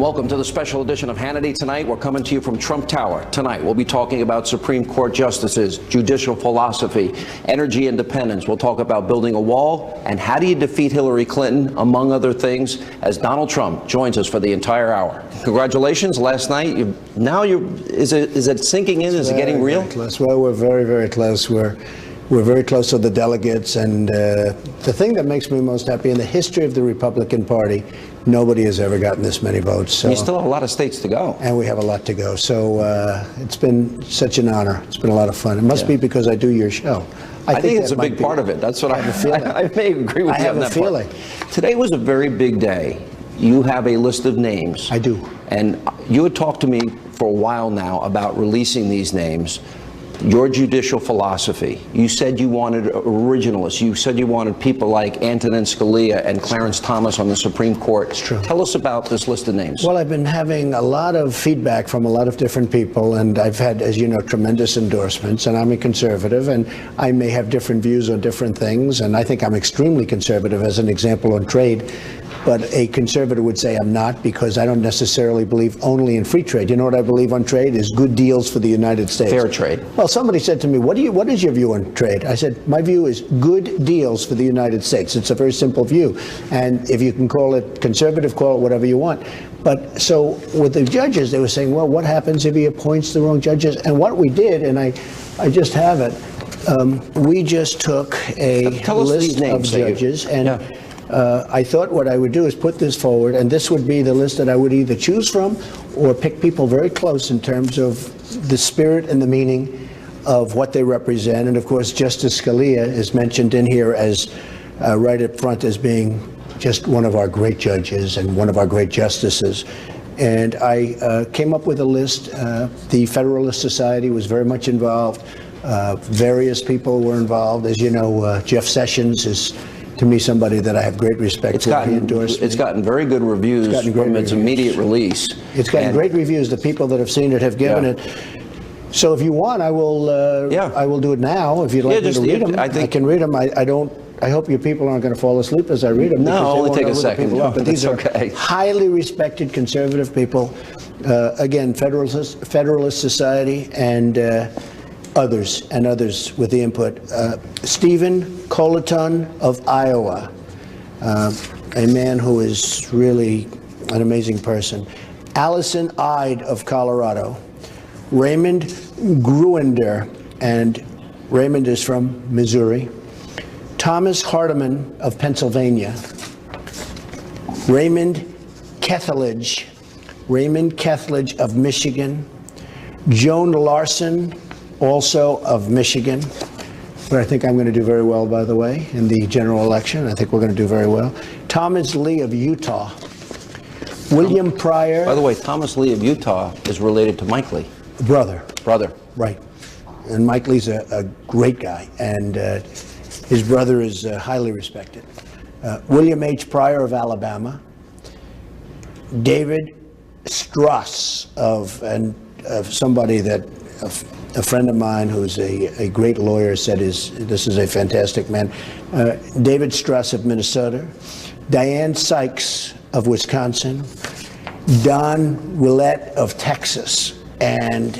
Welcome to the special edition of Hannity Tonight. We're coming to you from Trump Tower. Tonight, we'll be talking about Supreme Court justices, judicial philosophy, energy independence. We'll talk about building a wall and how do you defeat Hillary Clinton, among other things, as Donald Trump joins us for the entire hour. Congratulations. Last night, is it sinking in? Is it getting real? Well, we're very, very close. We're very close to the delegates, and the thing that makes me most happy in the history of the Republican Party, nobody has ever gotten this many votes. So, you still have a lot of states to go. And we have a lot to go. So it's been such an honor. It's been a lot of fun. It must be because I do your show. I think it's a big part of it. That's what I have a feeling. I may agree with you on that part. I have a feeling. Today was a very big day. You have a list of names. I do. And you had talked to me for a while now about releasing these names. Your judicial philosophy. You said you wanted originalists. You said you wanted people like Antonin Scalia and Clarence Thomas on the Supreme Court. It's true. Tell us about this list of names. Well, I've been having a lot of feedback from a lot of different people, and I've had, as you know, tremendous endorsements, and I'm a conservative, and I may have different views on different things, and I think I'm extremely conservative, as an example, on trade. But a conservative would say I'm not, because I don't necessarily believe only in free trade. You know what I believe on trade is good deals for the United States. Fair trade. Well, somebody said to me, what is your view on trade? I said, my view is good deals for the United States. It's a very simple view. And if you can call it conservative, call it whatever you want. But so with the judges, they were saying, well, what happens if he appoints the wrong judges? And what we did, and I just have it, we just took a list of judges, and I thought what I would do is put this forward, and this would be the list that I would either choose from or pick people very close in terms of the spirit and the meaning of what they represent. And of course, Justice Scalia is mentioned in here as right up front as being just one of our great judges and one of our great justices. And I came up with a list. The Federalist Society was very much involved. Various people were involved. As you know, Jeff Sessions is, to me, somebody that I have great respect for. It's gotten very good reviews from its immediate release. It's gotten great reviews. The people that have seen it have given it. So if you want, I will do it now. If you'd like me to read them, I can read them. I hope your people aren't going to fall asleep as I read them. No, only take a second. But these are highly respected conservative people. Again, Federalist Society and others with the input. Stephen Colaton of Iowa, a man who is really an amazing person. Allison Ide of Colorado. Raymond Gruender, and Raymond is from Missouri. Thomas Hardiman of Pennsylvania. Raymond Kethledge of Michigan. Joan Larson, also of Michigan, where I think I'm going to do very well, by the way, in the general election. I think we're going to do very well. Thomas Lee of Utah. William Pryor. By the way, Thomas Lee of Utah is related to Mike Lee. Brother. Right. And Mike Lee's a great guy, and his brother is highly respected. William H. Pryor of Alabama. David Strauss of somebody that a friend of mine who's a great lawyer said this is a fantastic man. David Strauss of Minnesota. Diane Sykes of Wisconsin. Don Willett of Texas. And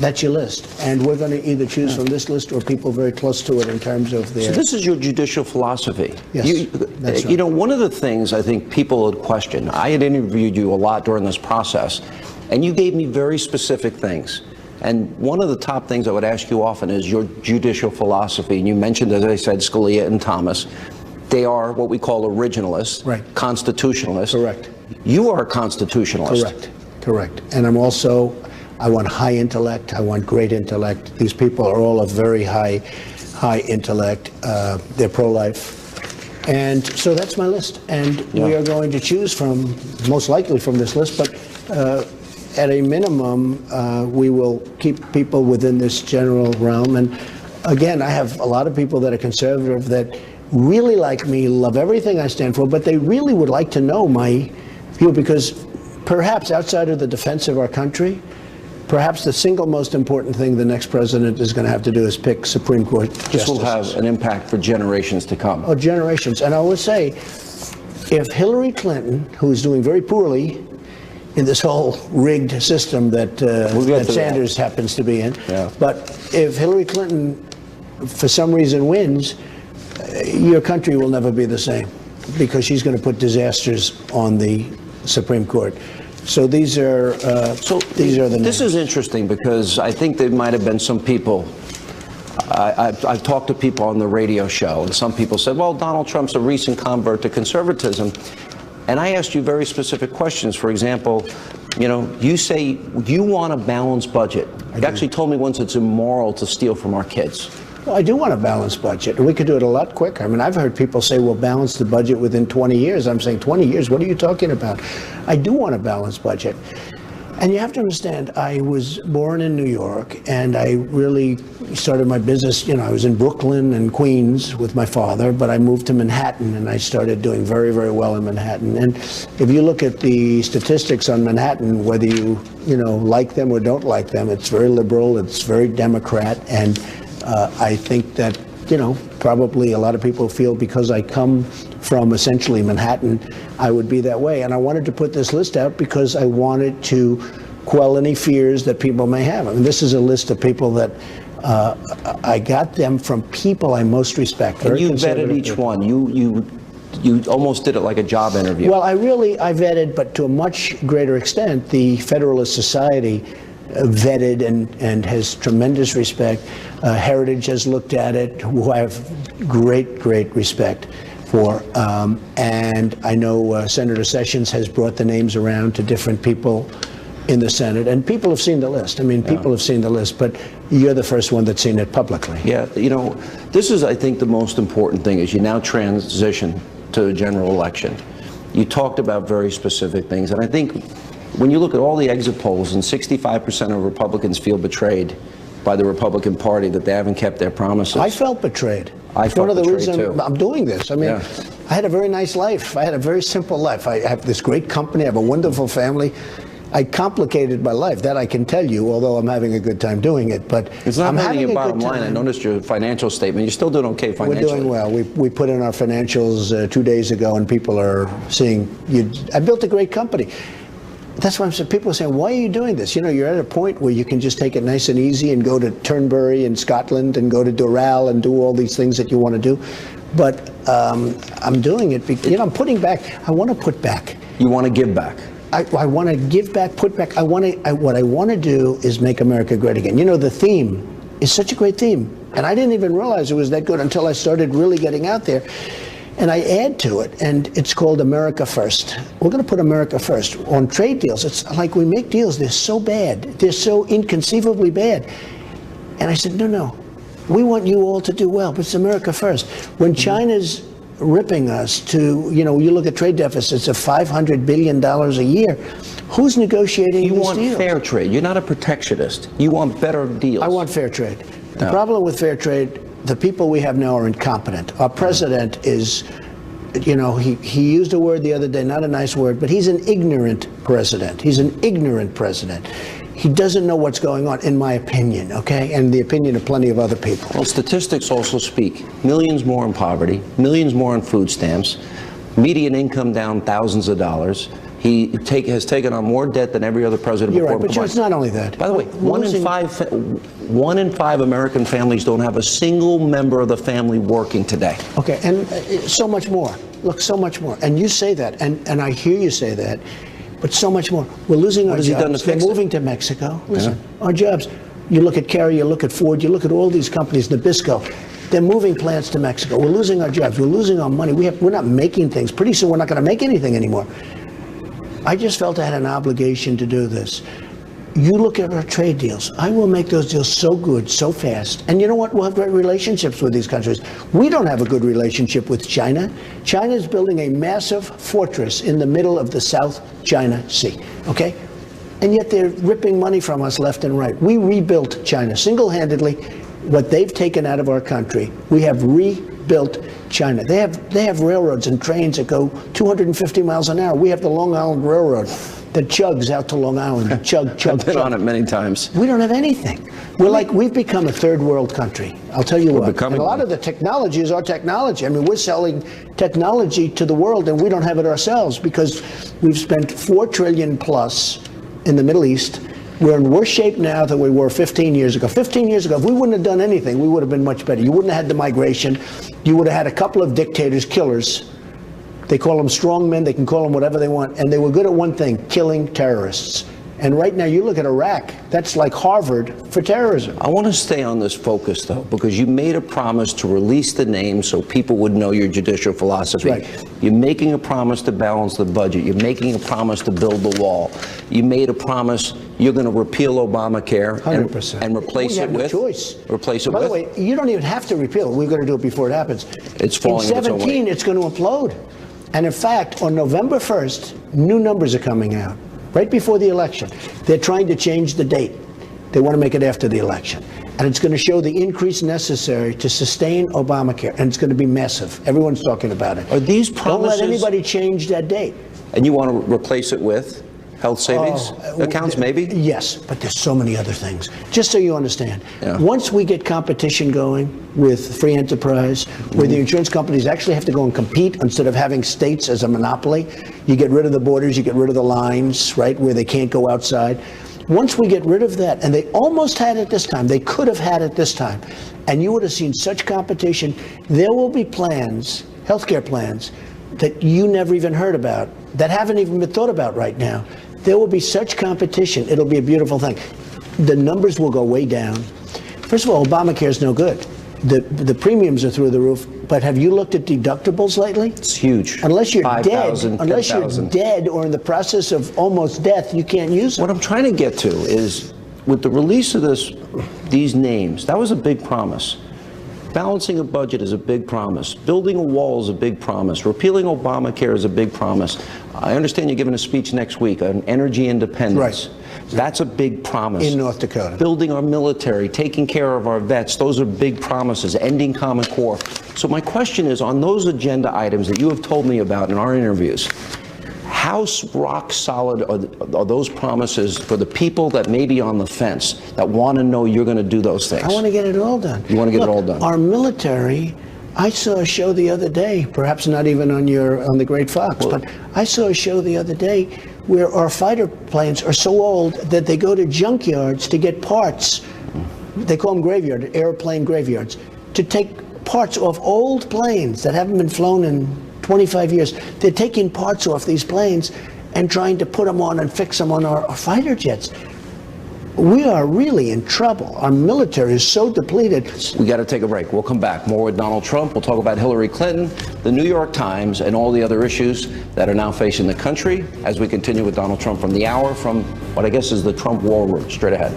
that's your list. And we're going to either choose from this list or people very close to it in terms of their... So this is your judicial philosophy. Yes, that's right. You know, one of the things I think people would question, I had interviewed you a lot during this process, and you gave me very specific things. And one of the top things I would ask you often is your judicial philosophy. And you mentioned, as I said, Scalia and Thomas. They are what we call originalists, right. Constitutionalists. Correct. You are a constitutionalist. Correct. And I want high intellect. I want great intellect. These people are all of very high intellect. They're pro-life. And so that's my list. And we are going to choose from, most likely from this list, but at a minimum, we will keep people within this general realm. And again, I have a lot of people that are conservative that really like me, love everything I stand for, but they really would like to know my view, because perhaps outside of the defense of our country, perhaps the single most important thing the next president is going to have to do is pick Supreme Court justices. This will have an impact for generations to come. Oh, generations. And I would say, if Hillary Clinton, who is doing very poorly, in this whole rigged system that, that Sanders happens to be in. Yeah. But if Hillary Clinton, for some reason, wins, your country will never be the same, because she's going to put disasters on the Supreme Court. So these are these are the names. This is interesting, because I think there might have been some people. I've talked to people on the radio show, and some people said, well, Donald Trump's a recent convert to conservatism. And I asked you very specific questions. For example, you know, you say you want a balanced budget. You actually told me once it's immoral to steal from our kids. Well, I do want a balanced budget. We could do it a lot quicker. I mean, I've heard people say we'll balance the budget within 20 years. I'm saying 20 years? What are you talking about? I do want a balanced budget. And you have to understand, I was born in New York, and I really started my business, you know, I was in Brooklyn and Queens with my father, but I moved to Manhattan, and I started doing very, very well in Manhattan. And if you look at the statistics on Manhattan, whether you like them or don't like them, it's very liberal, it's very Democrat, and I think that, you know, probably a lot of people feel because I come from essentially Manhattan, I would be that way. And I wanted to put this list out because I wanted to quell any fears that people may have. I mean, this is a list of people that I got them from people I most respect. And you vetted each one. You almost did it like a job interview. Well, I vetted, but to a much greater extent, the Federalist Society vetted and has tremendous respect. Heritage has looked at it, who I have great respect for. And I know Senator Sessions has brought the names around to different people in the Senate, and people have seen the list. I mean, people have seen the list, but you're the first one that's seen it publicly. Yeah, you know, this is, I think, the most important thing is you now transition to a general election. You talked about very specific things, and I think when you look at all the exit polls, and 65% of Republicans feel betrayed by the Republican Party, that they haven't kept their promises. I felt betrayed. I felt one of the betrayed reasons too. I'm doing this. I mean, I had a very nice life. I had a very simple life. I have this great company. I have a wonderful family. I complicated my life, that I can tell you, although I'm having a good time doing it. But it's not I'm having having your a bottom good line. I time. noticed your financial statement. You're still doing okay financially. We're doing well. We put in our financials 2 days ago, and people are seeing you. I built a great company. That's why I'm saying, people are saying, why are you doing this? You know, you're at a point where you can just take it nice and easy and go to Turnberry in Scotland and go to Doral and do all these things that you want to do. But I'm doing it because, you know, I'm putting back. I want to put back. You want to give back. I want to give back, put back. What I want to do is make America great again. You know, the theme is such a great theme. And I didn't even realize it was that good until I started really getting out there. And I add to it, and it's called America First. We're going to put America first. On trade deals, it's like we make deals, they're so bad. They're so inconceivably bad. And I said, no, we want you all to do well, but it's America first. When China's ripping us to, you know, you look at trade deficits of $500 billion a year, who's negotiating these deals? You want fair trade. You're not a protectionist. You want better deals. I want fair trade. The problem with fair trade, the people we have now are incompetent. Our president is, you know, he used a word the other day, not a nice word, but he's an ignorant president. He's an ignorant president. He doesn't know what's going on, in my opinion, okay? And the opinion of plenty of other people. Well, statistics also speak. Millions more in poverty, millions more on food stamps, median income down thousands of dollars. He has taken on more debt than every other president You're before. right, but it's not only that. By the way, one in five American families don't have a single member of the family working today. Okay, and so much more. Look, so much more. And you say that, and I hear you say that, but so much more. We're losing our jobs. What has he done to fix it? They're moving to Mexico. Listen, our jobs. You look at Carrier, you look at Ford, you look at all these companies, Nabisco. They're moving plants to Mexico. We're losing our jobs. We're losing our money. We're not making things. Pretty soon, we're not going to make anything anymore. I just felt I had an obligation to do this. You look at our trade deals. I will make those deals so good, so fast. And you know what? We'll have great relationships with these countries. We don't have a good relationship with China. China is building a massive fortress in the middle of the South China Sea, okay? And yet they're ripping money from us left and right. We rebuilt China single-handedly. What they've taken out of our country, we have rebuilt China. They have railroads and trains that go 250 miles an hour. We have the Long Island Railroad. that chugs out to Long Island. That chug, chug, I've been chug. on it many times. We don't have anything. We've become a third world country. I'll tell you what. And a lot of the technology is our technology. I mean, we're selling technology to the world and we don't have it ourselves because we've spent $4 trillion plus in the Middle East. We're in worse shape now than we were 15 years ago. 15 years ago, if we wouldn't have done anything, we would have been much better. You wouldn't have had the migration. You would have had a couple of dictators, killers. They call them strong men. They can call them whatever they want. And they were good at one thing, killing terrorists. And right now, you look at Iraq, that's like Harvard for terrorism. I want to stay on this focus, though, because you made a promise to release the names so people would know your judicial philosophy. Right. You're making a promise to balance the budget. You're making a promise to build the wall. You made a promise you're going to repeal Obamacare 100%. And replace it with? Choice. Replace it By with? the way, you don't even have to repeal it. We're going to do it before it happens. It's falling in in its own 17, way. it's going to implode. And in fact, on November 1st, new numbers are coming out. Right before the election. They're trying to change the date. They want to make it after the election. And it's going to show the increase necessary to sustain Obamacare. And it's going to be massive. Everyone's talking about it. Are these promises? Don't let anybody change that date. And you want to replace it with health savings accounts, maybe? Yes, but there's so many other things. Just so you understand, Yeah. once we get competition going with free enterprise, where the insurance companies actually have to go and compete instead of having states as a monopoly, you get rid of the borders, you get rid of the lines, right, where they can't go outside. Once we get rid of that, and they almost had it this time, they could have had it this time, and you would have seen such competition, there will be plans, healthcare plans, that you never even heard about, that haven't even been thought about right now. There will be such competition. It'll be a beautiful thing. The numbers will go way down. First of all, Obamacare is no good. The premiums are through the roof. But have you looked at deductibles lately? It's huge. Unless you're 5,000, dead, unless you're 10,000. dead or in the process of almost death, you can't use What them. I'm trying to get to is, with the release of these names, that was a big promise. Balancing a budget is a big promise. Building a wall is a big promise. Repealing Obamacare is a big promise. I understand you're giving a speech next week on energy independence. Right. That's a big promise. In North Dakota. Building our military, taking care of our vets, those are big promises. Ending Common Core. So my question is, on those agenda items that you have told me about in our interviews, how rock solid are those promises for the people that may be on the fence, that want to know you're going to do those things? I want to get it all done. You want to get Look, it all done? Our military, I saw a show the other day, perhaps not even on the Great Fox, but I saw a show the other day where our fighter planes are so old that they go to junkyards to get parts. They call them graveyard, airplane graveyards, to take parts off old planes that haven't been flown in 25 years. They're taking parts off these planes and trying to put them on and fix them on our fighter jets. We are really in trouble. Our military is so depleted. We got to take a break. We'll come back. More with Donald Trump. We'll talk about Hillary Clinton, the New York Times, and all the other issues that are now facing the country as we continue with Donald Trump from the hour, from what I guess is the Trump war room. Straight ahead.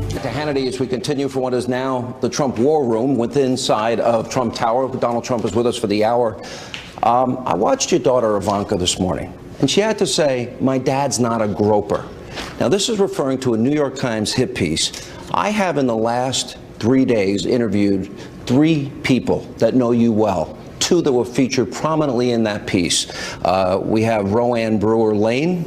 To Hannity, as we continue for what is now the Trump war room within inside of Trump Tower. Donald Trump is with us for the hour. I watched your daughter Ivanka this morning, and she had to say, "My dad's not a groper." Now, this is referring to a New York Times hit piece. I have in the last 3 days interviewed 3 people that know you well, 2 that were featured prominently in that piece. We have Roanne Brewer-Lane,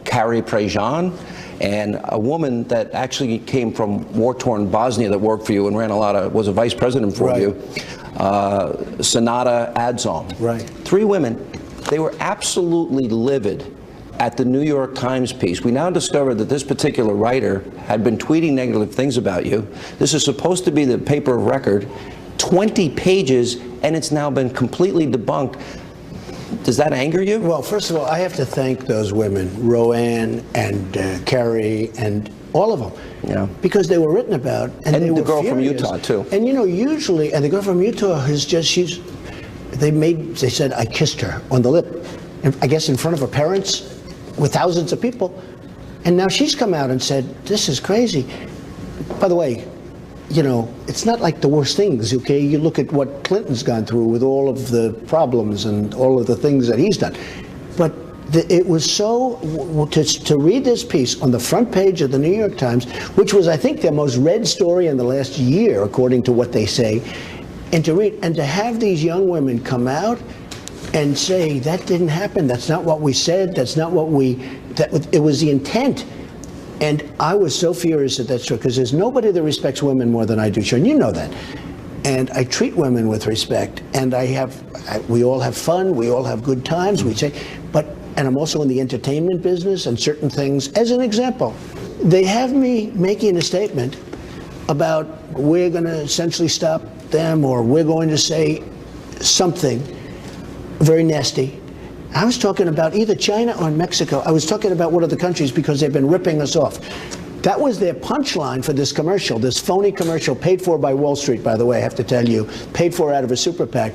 Carrie Prejean, and a woman that actually came from war-torn Bosnia that worked for you and was a vice president for you, Sonata Adzom. Right. 3 women. They were absolutely livid at the New York Times piece. We now discovered that this particular writer had been tweeting negative things about you. This is supposed to be the paper of record, 20 pages, and it's now been completely debunked. Does that anger you? Well, first of all, I have to thank those women, Roanne and Carrie and all of them, because they were written about, and they were the girl from furious. Utah too. And usually, and the girl from Utah is just they said I kissed her on the lip, and I guess in front of her parents, with thousands of people, and now she's come out and said this is crazy. By the way, it's not like the worst things, okay? You look at what Clinton's gone through with all of the problems and all of the things that he's done. But it was so, to read this piece on the front page of the New York Times, which was, I think, their most read story in the last year, according to what they say, and to have these young women come out and say that didn't happen. That's not what we said. That's not what it was the intent. And I was so furious that that's true, because there's nobody that respects women more than I do, Sean. You know that. And I treat women with respect, and we all have fun, we all have good times, we say, and I'm also in the entertainment business and certain things. As an example, they have me making a statement about we're going to essentially stop them, or we're going to say something very nasty. I was talking about either China or Mexico. I was talking about one of the countries because they've been ripping us off. That was their punchline for this commercial, this phony commercial, paid for by Wall Street, by the way, I have to tell you, paid for out of a super PAC.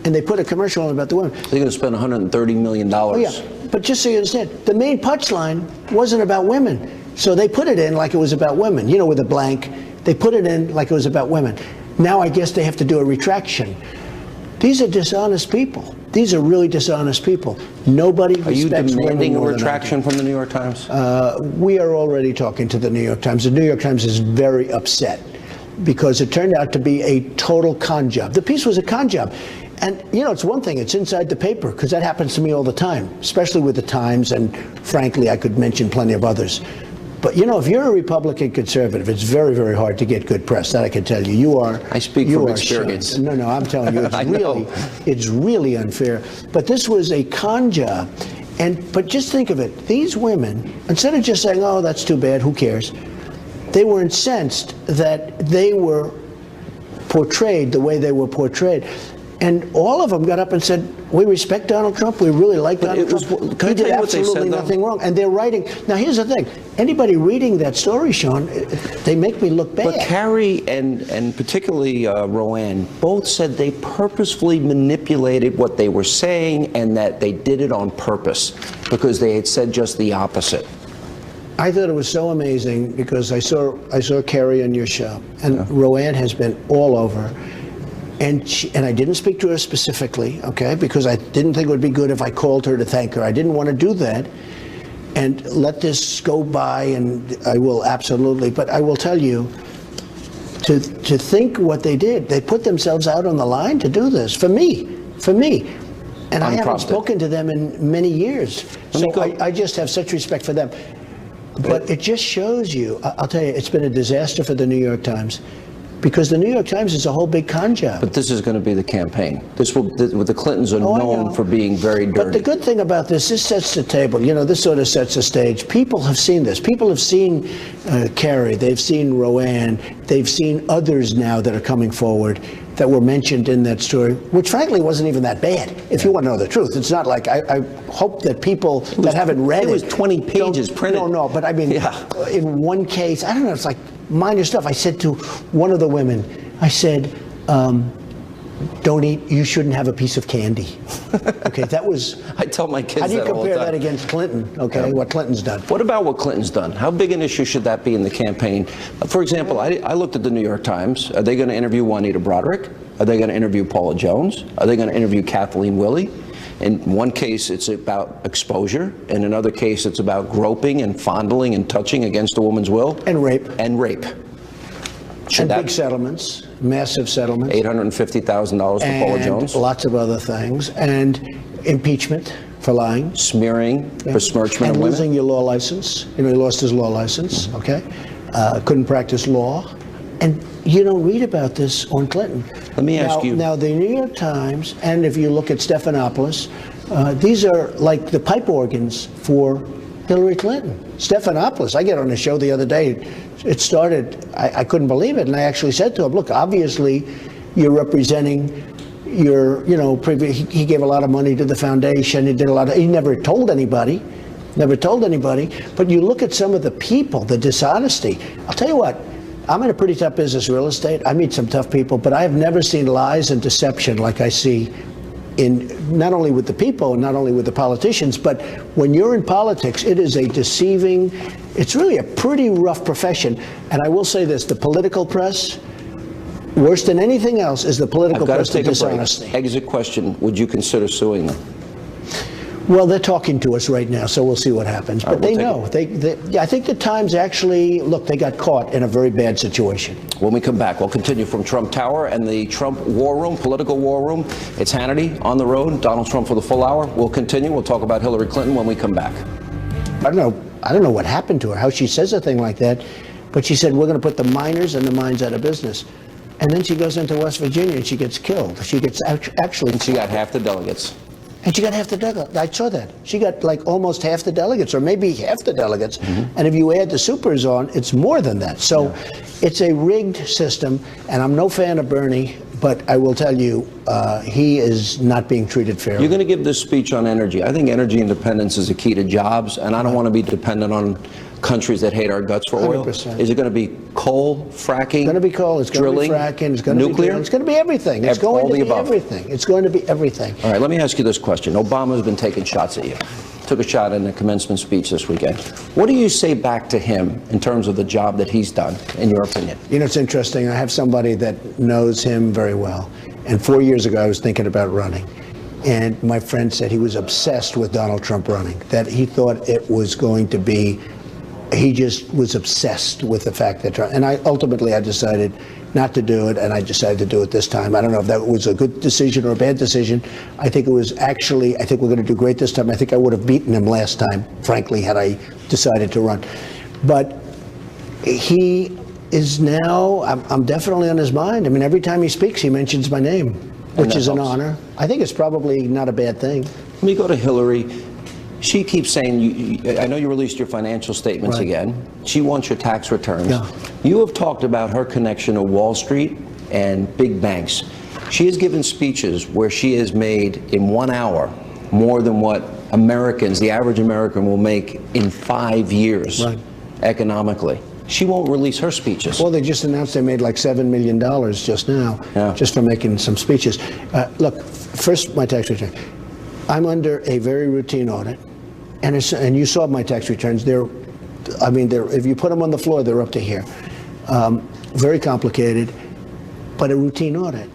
And they put a commercial on about the women. They're going to spend $130 million. Oh, yeah. But just so you understand, the main punchline wasn't about women. So they put it in like it was about women, you know, with a blank. They put it in like it was about women. Now I guess they have to do a retraction. These are dishonest people. These are really dishonest people. Nobody respects women. Are you demanding a more than retraction from the New York Times? We are already talking to the New York Times. The New York Times is very upset because it turned out to be a total con job. The piece was a con job. And, you know, it's one thing, it's inside the paper, because that happens to me all the time, especially with the Times, and frankly, I could mention plenty of others. But, you know, if you're a Republican conservative, it's very, very hard to get good press. That I can tell you. You are. I speak from experience. Shunned. No, I'm telling you, it's really unfair. But this was a con job. But just think of it. These women, instead of just saying, oh, that's too bad, who cares? They were incensed that they were portrayed the way they were portrayed. And all of them got up and said, we respect Donald Trump, we really like Donald Trump. He did absolutely nothing wrong. And they're writing. Now, here's the thing. Anybody reading that story, Sean, they make me look bad. But Carrie and particularly Roanne both said they purposefully manipulated what they were saying, and that they did it on purpose because they had said just the opposite. I thought it was so amazing because I saw Carrie on your show, and Roanne has been all over. And I didn't speak to her specifically, okay, because I didn't think it would be good if I called her to thank her. I didn't want to do that and let this go by, and I will absolutely. But I will tell you, to think what they did, they put themselves out on the line to do this for me. And I haven't spoken to them in many years. So I just have such respect for them. But it just shows you, I'll tell you, it's been a disaster for the New York Times. Because the New York Times is a whole big con job. But this is going to be the campaign. The Clintons are known for being very dirty. But the good thing about this sets the table. You know, this sort of sets the stage. People have seen this. People have seen Carrie. They've seen Roanne. They've seen others now that are coming forward that were mentioned in that story, which frankly wasn't even that bad, if you want to know the truth. It's not like, I hope that people that haven't read it. It was 20 pages printed. No, but I mean, in one case, I don't know, it's like minor stuff. I said to one of the women, I said, don't eat, you shouldn't have a piece of candy. Okay, that was... I tell my kids that all the time. How do you compare that against Clinton, okay, what Clinton's done? What about what Clinton's done? How big an issue should that be in the campaign? For example, I looked at the New York Times. Are they going to interview Juanita Broderick? Are they going to interview Paula Jones? Are they going to interview Kathleen Willey? In one case, it's about exposure. In another case, it's about groping and fondling and touching against a woman's will. And rape. And rape. And big settlements, massive settlements. $850,000 for Paula Jones. Lots of other things. And impeachment for lying. Smearing, besmirchment of women. And losing your law license. You know, he lost his law license, okay? Couldn't practice law. And you don't read about this on Clinton. Let me ask you. Now, the New York Times, and if you look at Stephanopoulos, these are like the pipe organs for Hillary Clinton. Stephanopoulos, I get on a show the other day. It started, I couldn't believe it, and I actually said to him, look, obviously you're representing your, you know, he gave a lot of money to the foundation, he did a lot of, he never told anybody, but you look at some of the people, the dishonesty. I'll tell you what, I'm in a pretty tough business, real estate. I meet some tough people, but I have never seen lies and deception like I see in not only with the people and not only with the politicians, but when you're in politics, it is a deceiving, it's really a pretty rough profession. And I will say this, the political press, worse than anything else, is the political press, the dishonesty. Exit question, would you consider suing them? Well, they're talking to us right now, so we'll see what happens. But they know. I think the Times actually, look, they got caught in a very bad situation. When we come back, we'll continue from Trump Tower and the Trump war room, political war room. It's Hannity on the road, Donald Trump for the full hour. We'll continue. We'll talk about Hillary Clinton when we come back. I don't know what happened to her, how she says a thing like that, but she said, we're going to put the miners and the mines out of business. And then she goes into West Virginia and she gets killed. She gets actually... And she got half the delegates. And she got half the delegates. I saw that. She got like almost half the delegates, or maybe half the delegates. And if you add the supers on, it's more than that. So it's a rigged system, and I'm no fan of Bernie, but I will tell you, he is not being treated fairly. You're going to give this speech on energy. I think energy independence is a key to jobs, and I don't want to be dependent on countries that hate our guts for oil. 100%. Is it going to be coal, fracking, It's going to be coal, it's going drilling, to be fracking, it's going to nuclear? be drilling, it's going to be everything. It's going All to the be above. everything. It's going to be everything. All right, let me ask you this question. Obama's been taking shots at you. Took a shot in the commencement speech this weekend. What do you say back to him in terms of the job that he's done, in your opinion? You know, it's interesting. I have somebody that knows him very well. And 4 years ago, I was thinking about running. And my friend said he was obsessed with Donald Trump running, that he thought it was going to be, he just was obsessed with the fact that Trump, and ultimately I decided not to do it, and I decided to do it this time. I don't know if that was a good decision or a bad decision. I think it was actually, I think we're going to do great this time. I think I would have beaten him last time, frankly, had I decided to run. But he is now, I'm definitely on his mind. I mean, every time he speaks, he mentions my name, which is an honor. I think it's probably not a bad thing. Let me go to Hillary. She keeps saying, I know you released your financial statements again. She wants your tax returns. Yeah. You have talked about her connection to Wall Street and big banks. She has given speeches where she has made in 1 hour more than what Americans, the average American, will make in 5 years economically. She won't release her speeches. Well, they just announced they made like $7 million just now, just for making some speeches. Look, first, my tax return. I'm under a very routine audit, and you saw my tax returns. If you put them on the floor, they're up to here. Very complicated, but a routine audit.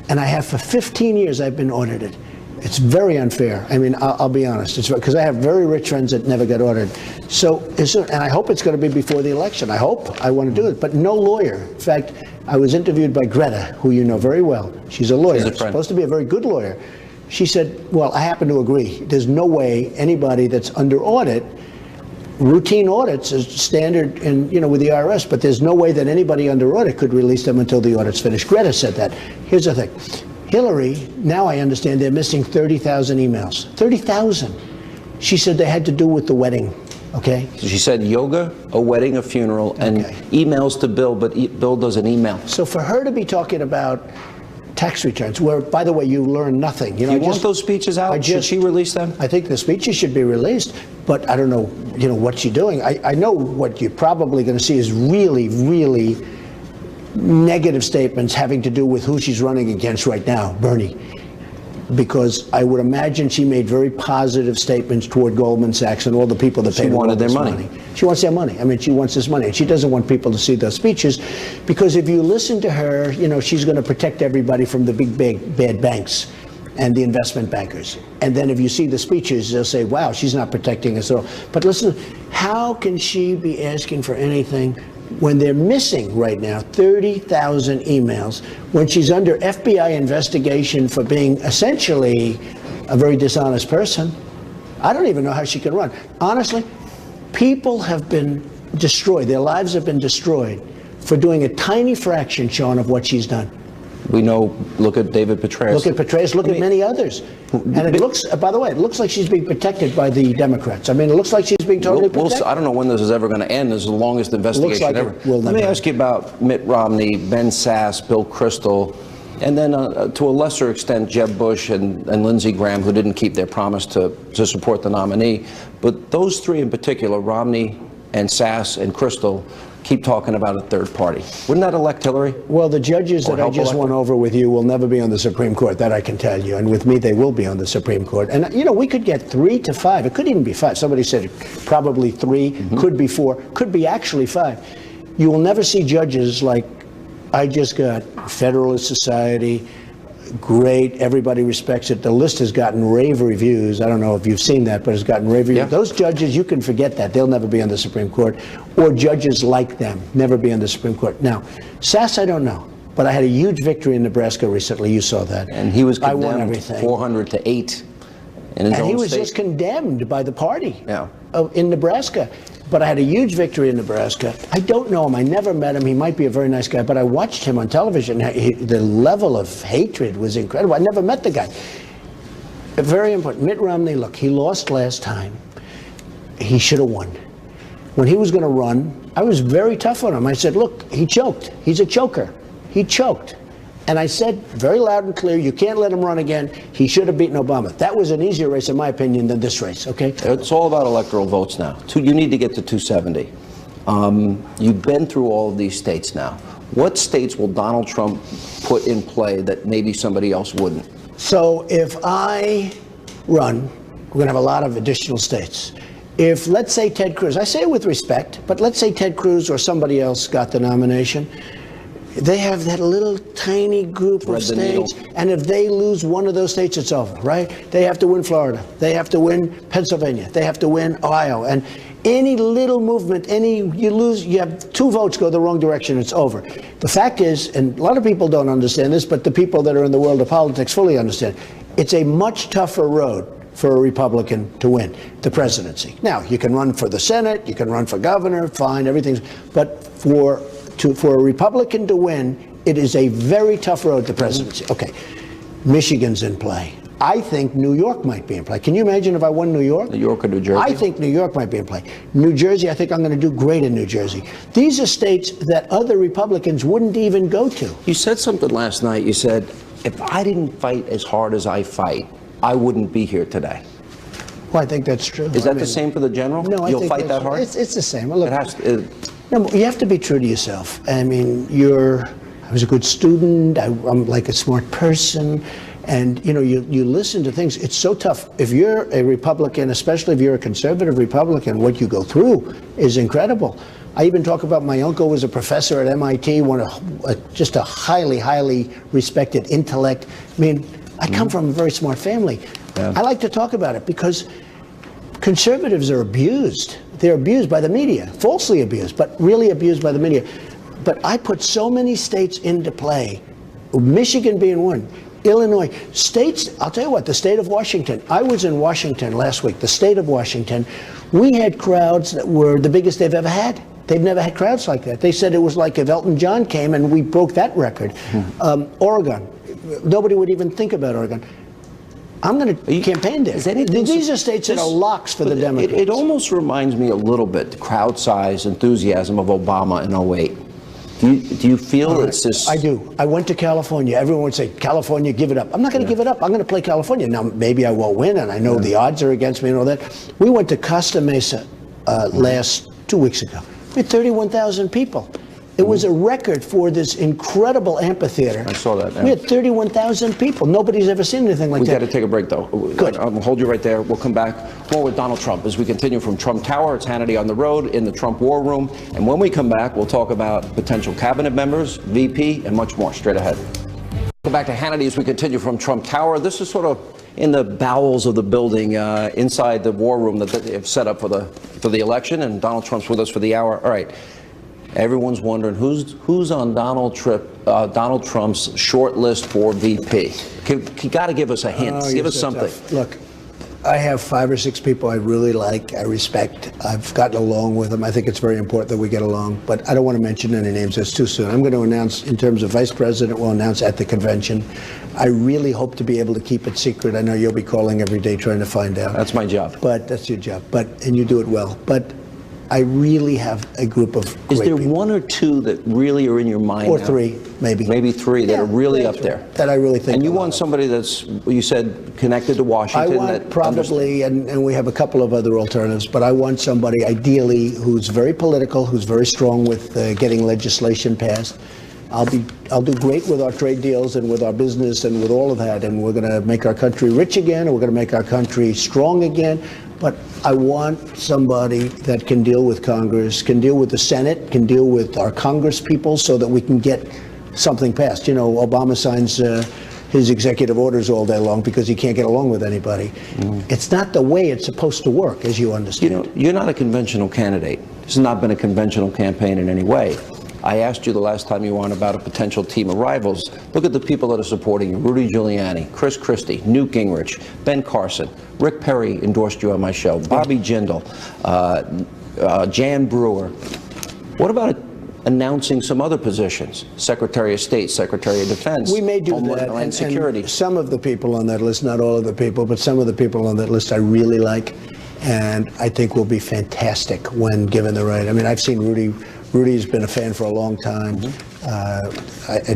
And I have for 15 years I've been audited. It's very unfair. I mean, I'll be honest. It's because I have very rich friends that never got audited. So, and I hope it's going to be before the election. I want to do it, but no lawyer. In fact, I was interviewed by Greta, who you know very well. She's a lawyer. She's supposed to be a very good lawyer. She said, well, I happen to agree. There's no way anybody that's under audit, routine audits is standard with the IRS, but there's no way that anybody under audit could release them until the audit's finished. Greta said that. Here's the thing. Hillary, now I understand they're missing 30,000 emails. 30,000. She said they had to do with the wedding, okay? So she said yoga, a wedding, a funeral, and emails to Bill, but Bill doesn't email. So for her to be talking about tax returns, where, by the way, you learn nothing. You want those speeches out? Should she release them? I think the speeches should be released, but I don't know, what she's doing. I know what you're probably going to see is really, really negative statements having to do with who she's running against right now, Bernie. Because I would imagine she made very positive statements toward Goldman Sachs and all the people that paid her all this money. She wants their money. I mean, she wants this money. And she doesn't want people to see those speeches, because if you listen to her, she's going to protect everybody from the big, bad banks and the investment bankers. And then if you see the speeches, they'll say, wow, she's not protecting us at all. But listen, how can she be asking for anything when they're missing right now 30,000 emails, when she's under FBI investigation for being essentially a very dishonest person? I don't even know how she can run. Honestly, people have been destroyed. Their lives have been destroyed for doing a tiny fraction, Sean, of what she's done. We know, look at David Petraeus. Look at Petraeus, look at many others. And it looks, by the way, it looks like she's being protected by the Democrats. I mean, it looks like she's being totally protected. I don't know when this is ever going to end. This is the longest investigation ever. Let me ask you about Mitt Romney, Ben Sasse, Bill Kristol, and then to a lesser extent, Jeb Bush and Lindsey Graham, who didn't keep their promise to support the nominee. But those three in particular, Romney and Sasse and Kristol, keep talking about a third party. Wouldn't that elect Hillary? Well, the judges that I just went over with you will never be on the Supreme Court. That I can tell you. And with me, they will be on the Supreme Court. And, we could get 3 to 5. It could even be 5. Somebody said probably 3, could be 4, could be actually 5. You will never see judges like I just got Federalist Society, great. Everybody respects it. The list has gotten rave reviews. I don't know if you've seen that, but it's gotten rave reviews. Yeah. Those judges, you can forget that. They'll never be on the Supreme Court, or judges like them, never be on the Supreme Court. Now, Sass, I don't know, but I had a huge victory in Nebraska recently. You saw that. And he was I won condemned everything. 400-8 in his And own he was state. just condemned by the party Yeah. in Nebraska. But I had a huge victory in Nebraska. I don't know him. I never met him. He might be a very nice guy, but I watched him on television. The level of hatred was incredible. I never met the guy. Very important. Mitt Romney, look, he lost last time. He should have won. When he was going to run, I was very tough on him. I said, look, he choked. He's a choker. He choked. And I said very loud and clear, you can't let him run again. He should have beaten Obama. That was an easier race, in my opinion, than this race, okay? It's all about electoral votes now. You need to get to 270. You've been through all of these states now. What states will Donald Trump put in play that maybe somebody else wouldn't? So if I run, we're going to have a lot of additional states. If, let's say, Ted Cruz, I say it with respect, but let's say Ted Cruz or somebody else got the nomination, they have that little tiny group of states, and if they lose one of those states, it's over, right? They have to win Florida. They have to win Pennsylvania. They have to win Ohio. And any little movement, you lose, you have 2 votes go the wrong direction, it's over. The fact is, and a lot of people don't understand this, but the people that are in the world of politics fully understand, it's a much tougher road for a Republican to win the presidency. Now, you can run for the Senate, you can run for governor, fine, everything's, but for a Republican to win, it is a very tough road to presidency. Okay, Michigan's in play. I think New York might be in play. Can you imagine if I won New York? New York or New Jersey? I think New York might be in play. New Jersey, I think I'm going to do great in New Jersey. These are states that other Republicans wouldn't even go to. You said something last night. You said, if I didn't fight as hard as I fight, I wouldn't be here today. Well, I think that's true. Is that the same for the general? No, You'll fight that hard? It's the same. Look, It has to, no, you have to be true to yourself. I mean, I was a good student. I'm like a smart person. And, you listen to things. It's so tough. If you're a Republican, especially if you're a conservative Republican, what you go through is incredible. I even talk about my uncle was a professor at MIT, just a highly, highly respected intellect. I mean, I come from a very smart family. Yeah. I like to talk about it because conservatives are abused. They're abused by the media, falsely abused, but really abused by the media. But I put so many states into play, Michigan being one, Illinois, states, I'll tell you what, the state of Washington. I was in Washington last week, the state of Washington. We had crowds that were the biggest they've ever had. They've never had crowds like that. They said it was like if Elton John came, and we broke that record. Oregon, nobody would even think about Oregon. I'm going to campaign there. These are states that are locks for the Democrats. It almost reminds me a little bit, the crowd size, enthusiasm of Obama in 08. Do you feel it's this? I do. I went to California. Everyone would say, California, give it up. I'm not going to give it up. I'm going to play California. Now, maybe I won't win, and I know the odds are against me and all that. We went to Costa Mesa 2 weeks ago. We had 31,000 people. It was a record for this incredible amphitheater. I saw that. Yeah. We had 31,000 people. Nobody's ever seen anything like that. We got to take a break, though. Good. I'll hold you right there. We'll come back more with Donald Trump as we continue from Trump Tower. It's Hannity on the road in the Trump War Room. And when we come back, we'll talk about potential cabinet members, VP, and much more. Straight ahead. Welcome back to Hannity as we continue from Trump Tower. This is sort of in the bowels of the building, inside the war room that they've set up for the election. And Donald Trump's with us for the hour. All right. Everyone's wondering who's on Donald Trump's short list for VP. You got to give us a hint. Give us something. Look, I have 5 or 6 people I really like, I respect. I've gotten along with them. I think it's very important that we get along, but I don't want to mention any names. It's too soon. I'm going to announce, in terms of vice president, we'll announce at the convention. I really hope to be able to keep it secret. I know you'll be calling every day trying to find out. That's my job. But that's your job. And you do it well. But I really have a group of great Is there people. 1 or 2 that really are in your mind Or now? 3, maybe. Maybe 3 that are really up there. That I really think. And you want somebody that's, you said, connected to Washington? I want probably, and we have a couple of other alternatives, but I want somebody ideally who's very political, who's very strong with getting legislation passed. I'll do great with our trade deals and with our business and with all of that, and we're going to make our country rich again, and we're going to make our country strong again. But I want somebody that can deal with Congress, can deal with the Senate, can deal with our Congress people so that we can get something passed. You know, Obama signs his executive orders all day long because he can't get along with anybody. It's not the way it's supposed to work, as you understand. You know, you're not a conventional candidate. This has not been a conventional campaign in any way. I asked you the last time you were on about a potential team of rivals. Look at the people that are supporting you. Rudy Giuliani, Chris Christie, Newt Gingrich, Ben Carson, Rick Perry endorsed you on my show, Bobby Jindal, Jan Brewer. What about announcing some other positions? Secretary of State, Secretary of Defense, We may do Homeland that, and Security. and some of the people on that list, not all of the people, but some of the people on that list I really like, and I think will be fantastic when given the right. I mean, I've seen Rudy. Rudy's been a fan for a long time.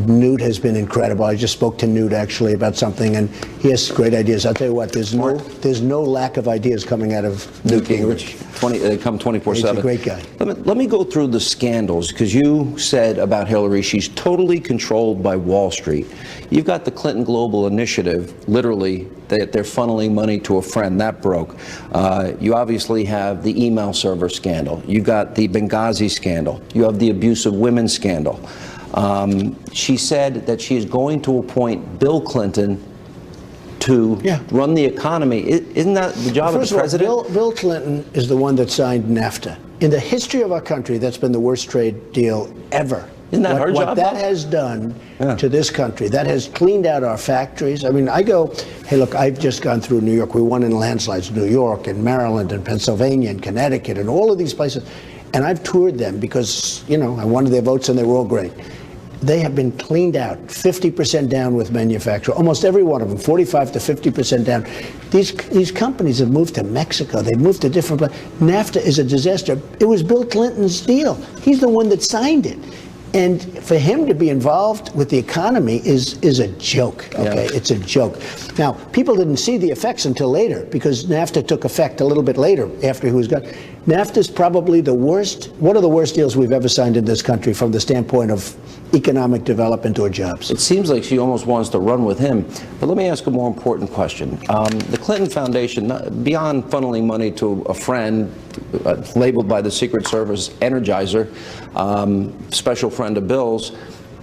Newt has been incredible. I just spoke to Newt actually about something, and he has great ideas. I'll tell you what, there's no lack of ideas coming out of Newt Gingrich. They come 24/7. He's a great guy. Let me go through the scandals, because you said about Hillary, she's totally controlled by Wall Street. You've got the Clinton Global Initiative, literally, they're funneling money to a friend. That broke. You obviously have the email server scandal. You've got the Benghazi scandal. You have the abuse of women scandal. She said that she is going to appoint Bill Clinton to run the economy. Isn't that the job of the president? First of all, Bill Clinton is the one that signed NAFTA. In the history of our country, that's been the worst trade deal ever. Isn't that her job? What that has done to this country, that has cleaned out our factories. I mean, I go, hey, look, I've just gone through New York. We won in landslides, New York and Maryland and Pennsylvania and Connecticut and all of these places. And I've toured them because, you know, I wanted their votes and they were all great. They have been cleaned out, 50% down with manufacturing, almost every one of them, 45 to 50% down. These companies have moved to Mexico. They've moved to different places. NAFTA is a disaster. It was Bill Clinton's deal. He's the one that signed it. And for him to be involved with the economy is a joke, okay? Yeah. It's a joke. Now, people didn't see the effects until later because NAFTA took effect a little bit later after he was gone. NAFTA is probably the worst, one of the worst deals we've ever signed in this country from the standpoint of economic development or jobs. It seems like she almost wants to run with him. But let me ask a more important question. The Clinton Foundation, beyond funneling money to a friend labeled by the Secret Service Energizer, special friend of Bill's,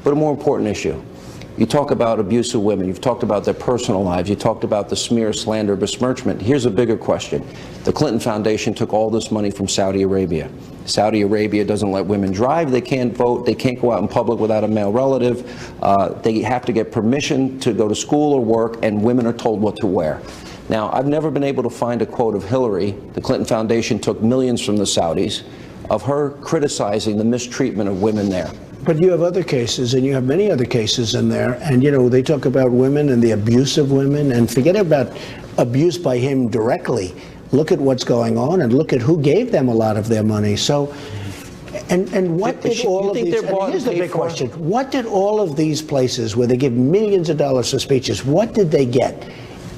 but a more important issue. You talk about abuse of women. You've talked about their personal lives. You talked about the smear, slander, besmirchment. Here's a bigger question. The Clinton Foundation took all this money from Saudi Arabia. Saudi Arabia doesn't let women drive. They can't vote. They can't go out in public without a male relative. They have to get permission to go to school or work, and women are told what to wear. Now, I've never been able to find a quote of Hillary. The Clinton Foundation took millions from the Saudis, of her criticizing the mistreatment of women there. But you have other cases, and you have many other cases in there, and you know, they talk about women and the abuse of women, and forget about abuse by him directly. Look at what's going on, and look at who gave them a lot of their money. So, and what did all of these, and here's the big question, what did all of these places where they give millions of dollars for speeches, what did they get?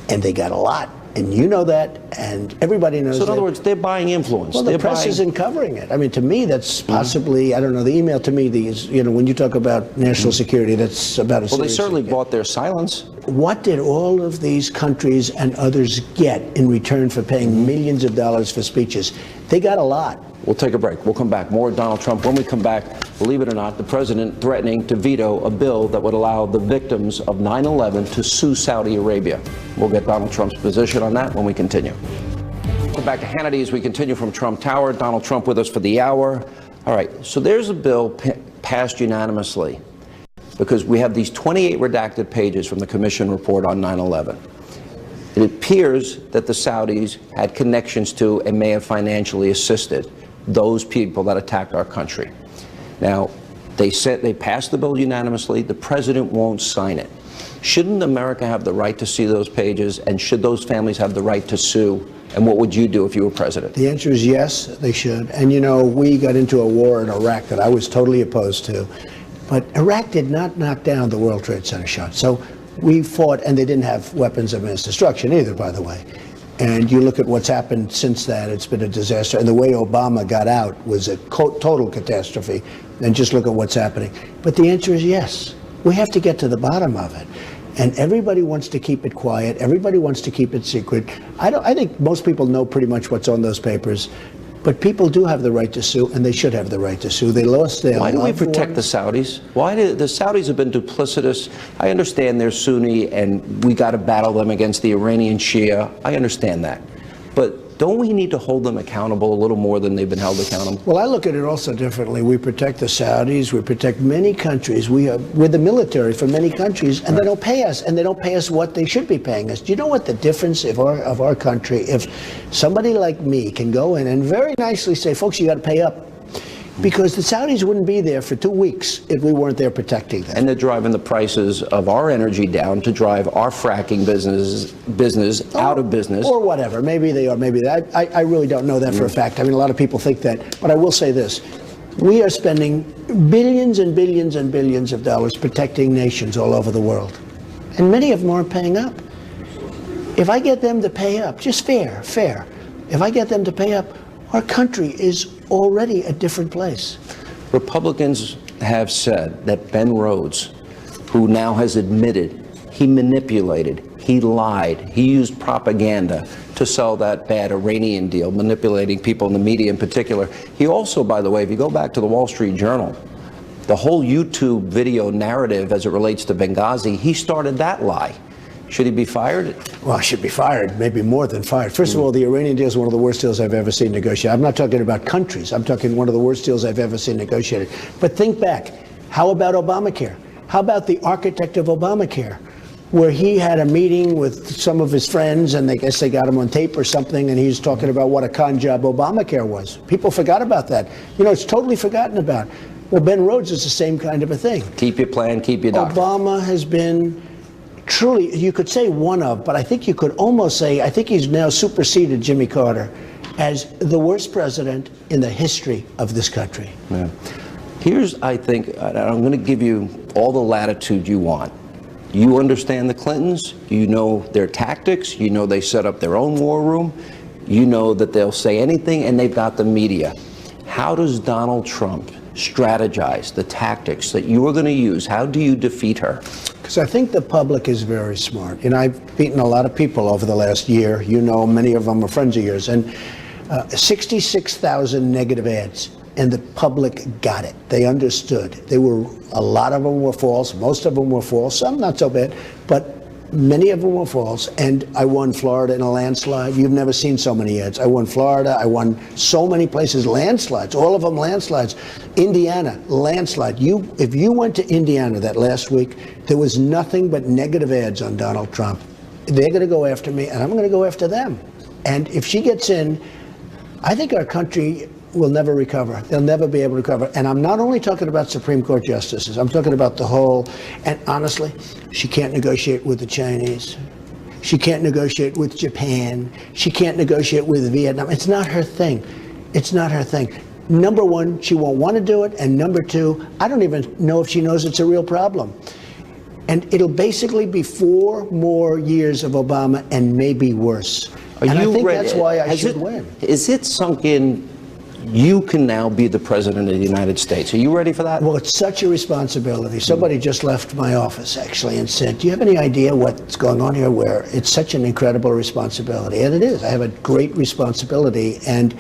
And they got a lot. And you know that, and everybody knows that. So in other words, they're buying influence. Well, the press isn't covering it. I mean, to me, that's possibly, I don't know, the email to me, these, you know, when you talk about national security, that's about a Well, they certainly bought their silence. What did all of these countries and others get in return for paying millions of dollars for speeches? They got a lot. We'll take a break. We'll come back. More Donald Trump. When we come back, believe it or not, the president threatening to veto a bill that would allow the victims of 9/11 to sue Saudi Arabia. We'll get Donald Trump's position on that when we continue. Welcome back to Hannity as we continue from Trump Tower. Donald Trump with us for the hour. All right, so there's a bill passed unanimously because we have these 28 redacted pages from the commission report on 9/11. It appears that the Saudis had connections to and may have financially assisted those people that attacked our country. Now, they said they passed the bill unanimously. The president won't sign it. Shouldn't America have the right to see those pages, and should those families have the right to sue? And what would you do if you were president? The answer is yes, they should. And you know, we got into a war in Iraq that I was totally opposed to. But Iraq did not knock down the World Trade Center shot. So we fought, and they didn't have weapons of mass destruction either, by the way. And you look at what's happened since that, it's been a disaster. And the way Obama got out was a total catastrophe. And just look at what's happening. But the answer is yes. We have to get to the bottom of it. And everybody wants to keep it quiet. Everybody wants to keep it secret. I think most people know pretty much what's on those papers. But people do have the right to sue, and they should have the right to sue. They lost their Why do we loved protect the ones. Saudis? Why do the Saudis have been duplicitous? I understand they're Sunni and we got to battle them against the Iranian Shia. I understand that. But don't we need to hold them accountable a little more than they've been held accountable? Well, I look at it also differently. We protect the Saudis. We protect many countries. We're the military for many countries, and they don't pay us, and they don't pay us what they should be paying us. Do you know what the difference of our country, if somebody like me can go in and very nicely say, folks, you got to pay up, because the Saudis wouldn't be there for 2 weeks if we weren't there protecting them. And they're driving the prices of our energy down to drive our fracking business out of business. Or whatever. Maybe they are, maybe that. I really don't know that for a fact. I mean, a lot of people think that. But I will say this. We are spending billions and billions and billions of dollars protecting nations all over the world. And many of them aren't paying up. If I get them to pay up, just fair. If I get them to pay up, our country is already a different place. Republicans have said that Ben Rhodes, who now has admitted he manipulated, he lied, he used propaganda to sell that bad Iranian deal, manipulating people in the media in particular. He also, by the way, if you go back to the Wall Street Journal, the whole YouTube video narrative as it relates to Benghazi, he started that lie. Should he be fired? Well, he should be fired, maybe more than fired. First of all, the Iranian deal is one of the worst deals I've ever seen negotiated. I'm not talking about countries. I'm talking one of the worst deals I've ever seen negotiated. But think back. How about Obamacare? How about the architect of Obamacare, where he had a meeting with some of his friends, and I guess they got him on tape or something, and he was talking about what a con job Obamacare was. People forgot about that. You know, it's totally forgotten about. Well, Ben Rhodes is the same kind of a thing. Keep your plan, keep your doctor. Obama has been truly, you could say one of, but I think you could almost say, I think he's now superseded Jimmy Carter as the worst president in the history of this country. Yeah. Here's, I think, I'm going to give you all the latitude you want. You understand the Clintons, you know their tactics, you know they set up their own war room, you know that they'll say anything, and they've got the media. How does Donald Trump strategize the tactics that you are going to use? How do you defeat her? Because I think the public is very smart. And I've beaten a lot of people over the last year. You know, many of them are friends of yours. And 66,000 negative ads. And the public got it. They understood. A lot of them were false. Most of them were false. Some not so bad. But many of them were false. And I won Florida in a landslide. You've never seen so many ads. I won Florida. I won so many places, landslides, all of them landslides. Indiana, landslide. If you went to Indiana that last week, there was nothing but negative ads on Donald Trump. They're going to go after me, and I'm going to go after them. And if she gets in, I think our country will never recover. They'll never be able to recover. And I'm not only talking about Supreme Court justices. I'm talking about the whole, and honestly, she can't negotiate with the Chinese. She can't negotiate with Japan. She can't negotiate with Vietnam. It's not her thing. It's not her thing. Number one, she won't want to do it. And number two, I don't even know if she knows it's a real problem. And it'll basically be 4 more years of Obama and maybe worse. And I think that's why I should win. Is it sunk in? You can now be the president of the United States. Are you ready for that? Well, it's such a responsibility. Somebody just left my office, actually, and said, do you have any idea what's going on here, where it's such an incredible responsibility? And it is. I have a great responsibility, and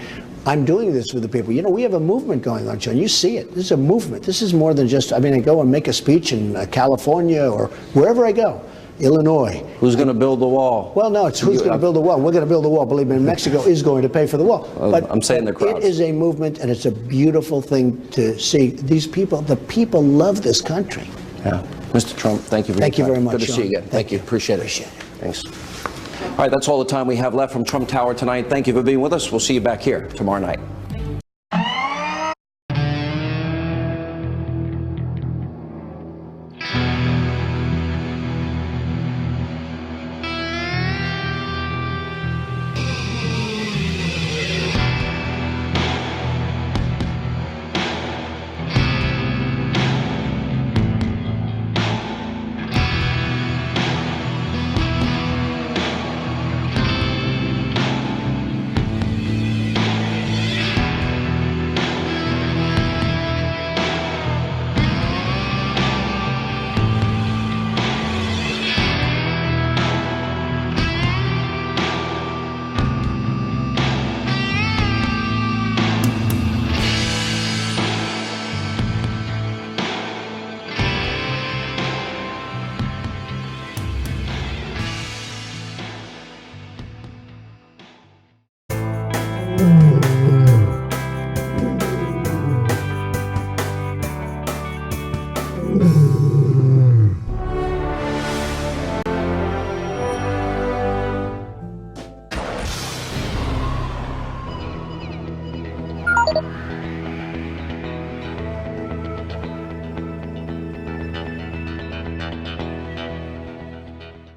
I'm doing this with the people. You know, we have a movement going on, John. You see it. This is a movement. This is more than just, I mean, I go and make a speech in California or wherever I go. Illinois. Who's going to build the wall? Well, no, it's who's going to build the wall. We're going to build the wall. Believe me, Mexico is going to pay for the wall. But I'm saying the crowds. It is a movement, and it's a beautiful thing to see. These people, the people love this country. Yeah. Mr. Trump, thank you for your time. Thank you very much, Good to see you again. Thank you. Appreciate it. Thanks. All right, that's all the time we have left from Trump Tower tonight. Thank you for being with us. We'll see you back here tomorrow night. you.